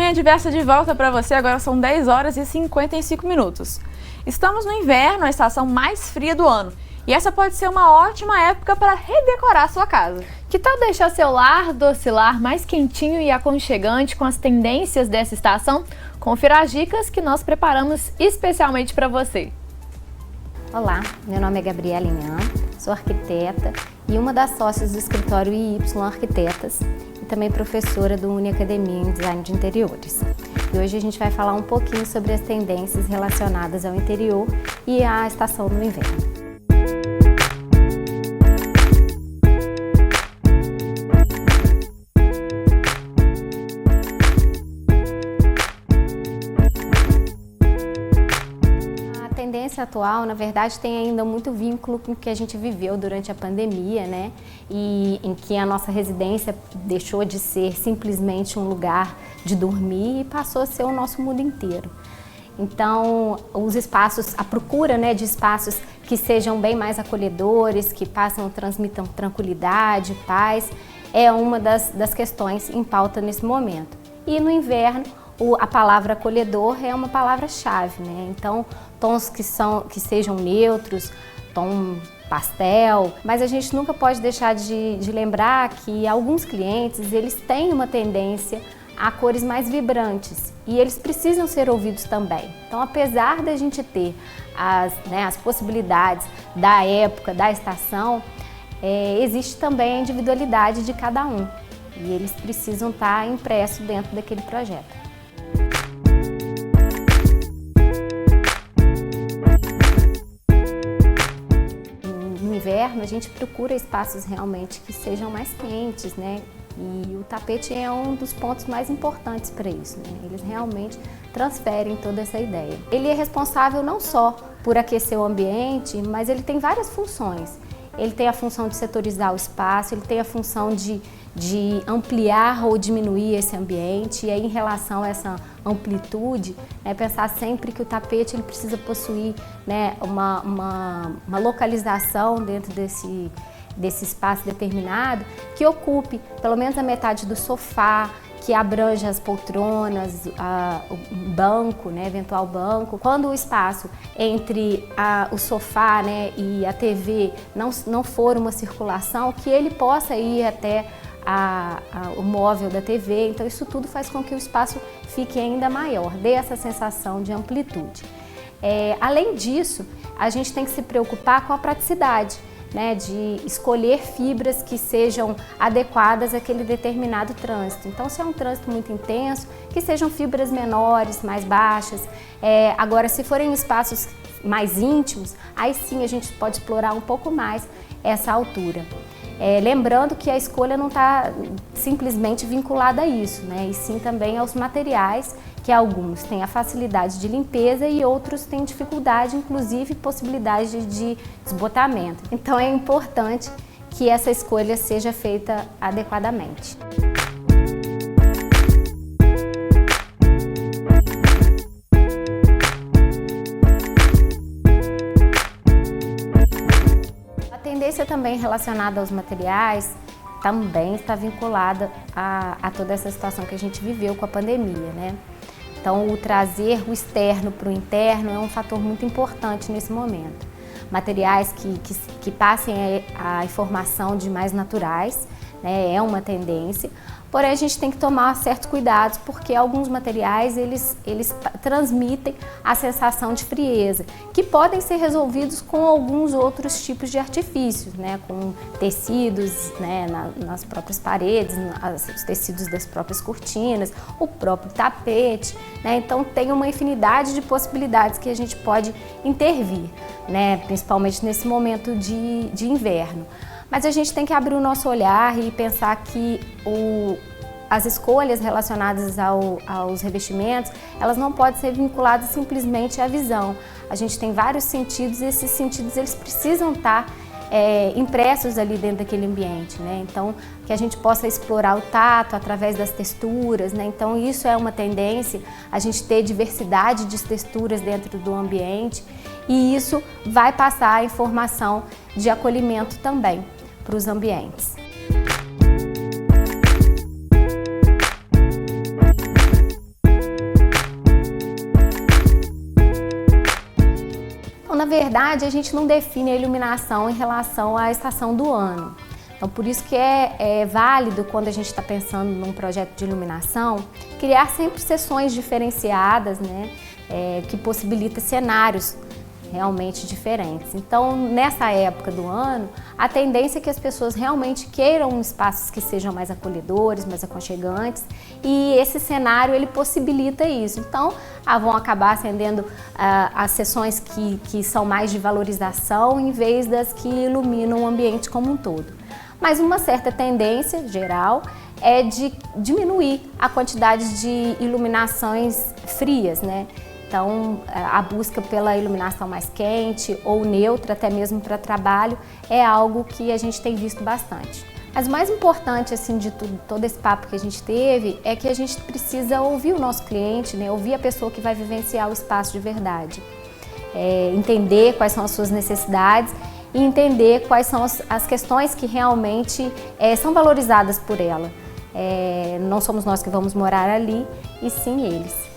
Manhã Diversa de volta para você, agora são 10 horas e 55 minutos. Estamos no inverno, a estação mais fria do ano, e essa pode ser uma ótima época para redecorar sua casa. Que tal deixar seu lar docilar mais quentinho e aconchegante com as tendências dessa estação? Confira as dicas que nós preparamos especialmente para você. Olá, meu nome é Gabriela Inhã, sou arquiteta e uma das sócias do escritório IY Arquitetas e também professora do Uniacademia em Design de Interiores. E hoje a gente vai falar um pouquinho sobre as tendências relacionadas ao interior e à estação do inverno. A tendência atual, na verdade, tem ainda muito vínculo com o que a gente viveu durante a pandemia, né? E em que a nossa residência deixou de ser simplesmente um lugar de dormir e passou a ser o nosso mundo inteiro. Então, os espaços, a procura, né, de espaços que sejam bem mais acolhedores, que transmitam tranquilidade, paz, é uma das questões em pauta nesse momento. E no inverno, a palavra acolhedor é uma palavra-chave, né? Então, tons que sejam neutros, tom pastel, mas a gente nunca pode deixar de lembrar que alguns clientes, eles têm uma tendência a cores mais vibrantes e eles precisam ser ouvidos também. Então, apesar da gente ter as possibilidades da época, da estação, existe também a individualidade de cada um e eles precisam estar impressos dentro daquele projeto. No inverno, a gente procura espaços realmente que sejam mais quentes, né? E o tapete é um dos pontos mais importantes para isso, né? Eles realmente transferem toda essa ideia. Ele é responsável não só por aquecer o ambiente, mas ele tem várias funções. Ele tem a função de setorizar o espaço, ele tem a função de ampliar ou diminuir esse ambiente. E aí, em relação a essa amplitude, pensar sempre que o tapete ele precisa possuir, né, uma localização dentro desse espaço determinado que ocupe pelo menos a metade do sofá, que abranja as poltronas, o banco, né, eventual banco. Quando o espaço entre o sofá, né, e a TV não for uma circulação, que ele possa ir até o móvel da TV. Então isso tudo faz com que o espaço fique ainda maior, dê essa sensação de amplitude. Além disso, a gente tem que se preocupar com a praticidade, né, de escolher fibras que sejam adequadas àquele determinado trânsito. Então, se é um trânsito muito intenso, que sejam fibras menores, mais baixas. Agora, se forem espaços mais íntimos, aí sim a gente pode explorar um pouco mais essa altura. Lembrando que a escolha não está simplesmente vinculada a isso, né, e sim também aos materiais, que alguns têm a facilidade de limpeza e outros têm dificuldade, inclusive possibilidade de desbotamento. Então é importante que essa escolha seja feita adequadamente. A tendência também relacionada aos materiais também está vinculada a toda essa situação que a gente viveu com a pandemia, né? Então, o trazer o externo para o interno é um fator muito importante nesse momento. Materiais que passem a informação de mais naturais, né, é uma tendência, porém a gente tem que tomar certos cuidados porque alguns materiais eles transmitem a sensação de frieza, que podem ser resolvidos com alguns outros tipos de artifícios, né, com tecidos, né, nas próprias paredes, os tecidos das próprias cortinas, o próprio tapete, né, então tem uma infinidade de possibilidades que a gente pode intervir, né, principalmente nesse momento de inverno. Mas a gente tem que abrir o nosso olhar e pensar que as escolhas relacionadas aos revestimentos, elas não podem ser vinculadas simplesmente à visão. A gente tem vários sentidos e esses sentidos eles precisam estar impressos ali dentro daquele ambiente, né? Então, que a gente possa explorar o tato através das texturas, né? Então, isso é uma tendência, a gente ter diversidade de texturas dentro do ambiente e isso vai passar a informação de acolhimento também para os ambientes. verdade, a gente não define a iluminação em relação à estação do ano. Então, por isso que é válido, quando a gente está pensando num projeto de iluminação, criar sempre sessões diferenciadas, né, que possibilita cenários realmente diferentes. Então, nessa época do ano, a tendência é que as pessoas realmente queiram espaços que sejam mais acolhedores, mais aconchegantes, e esse cenário ele possibilita isso. Então, vão acabar acendendo as sessões que são mais de valorização, em vez das que iluminam o ambiente como um todo. Mas uma certa tendência geral é de diminuir a quantidade de iluminações frias, né? Então, a busca pela iluminação mais quente ou neutra, até mesmo para trabalho, é algo que a gente tem visto bastante. Mas o mais importante, assim, de tudo, todo esse papo que a gente teve, é que a gente precisa ouvir o nosso cliente, né? Ouvir a pessoa que vai vivenciar o espaço de verdade. Entender quais são as suas necessidades e entender quais são as questões que realmente são valorizadas por ela. Não somos nós que vamos morar ali, e sim eles.